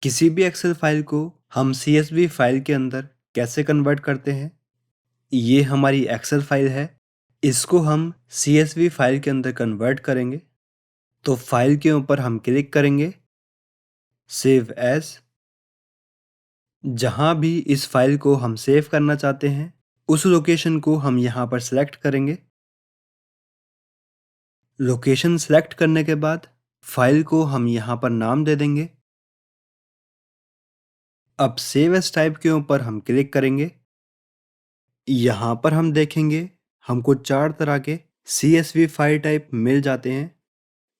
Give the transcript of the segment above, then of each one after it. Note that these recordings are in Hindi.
किसी भी एक्सेल फाइल को हम CSV फाइल के अंदर कैसे कन्वर्ट करते हैं। ये हमारी एक्सेल फाइल है, इसको हम CSV फाइल के अंदर कन्वर्ट करेंगे। तो फाइल के ऊपर हम क्लिक करेंगे, सेव एज। जहाँ भी इस फाइल को हम सेव करना चाहते हैं उस लोकेशन को हम यहाँ पर सेलेक्ट करेंगे। लोकेशन सेलेक्ट करने के बाद फाइल को हम यहाँ पर नाम दे देंगे। अब सेव एज टाइप के ऊपर हम क्लिक करेंगे। यहाँ पर हम देखेंगे हमको 4 तरह के CSV फाइल टाइप मिल जाते हैं।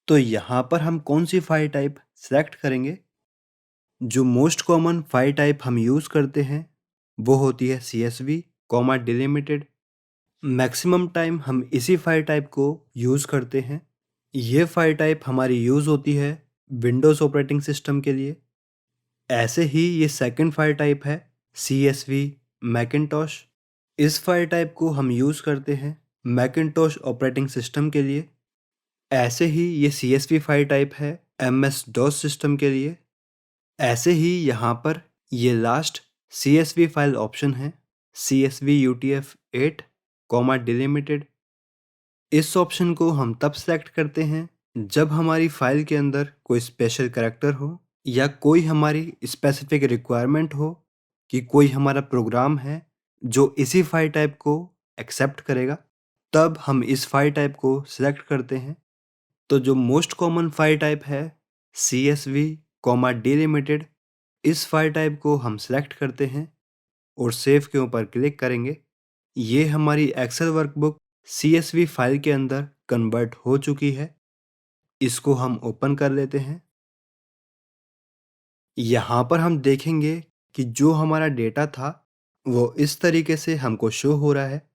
तो यहाँ पर हम कौन सी फाइल टाइप सेलेक्ट करेंगे। जो मोस्ट कॉमन फाइल टाइप हम यूज़ करते हैं वो होती है CSV comma delimited. Maximum time हम इसी फाइल टाइप को यूज़ करते हैं। ये फाइल टाइप हमारी यूज़ होती है विंडोज़ ऑपरेटिंग सिस्टम के लिए। ऐसे ही ये सेकंड फाइल टाइप है CSV मैकिन्टॉश। इस फाइल टाइप को हम यूज़ करते हैं मैकिन्टॉश ऑपरेटिंग सिस्टम के लिए। ऐसे ही ये CSV फाइल टाइप है MS DOS सिस्टम के लिए। ऐसे ही यहाँ पर ये लास्ट CSV फाइल ऑप्शन है CSV UTF-8 कॉमा डिलिमिटेड। इस ऑप्शन को हम तब सेलेक्ट करते हैं जब हमारी फाइल के अंदर कोई स्पेशल कैरेक्टर हो या कोई हमारी स्पेसिफिक रिक्वायरमेंट हो कि कोई हमारा प्रोग्राम है जो इसी फाइल टाइप को एक्सेप्ट करेगा, तब हम इस फाइल टाइप को सिलेक्ट करते हैं। तो जो मोस्ट कॉमन फाइल टाइप है CSV कॉमा डिलिमिटेड, इस फाइल टाइप को हम सिलेक्ट करते हैं और सेव के ऊपर क्लिक करेंगे। ये हमारी एक्सेल वर्कबुक CSV फाइल के अंदर कन्वर्ट हो चुकी है। इसको हम ओपन कर लेते हैं। यहाँ पर हम देखेंगे कि जो हमारा डेटा था वो इस तरीके से हमको शो हो रहा है।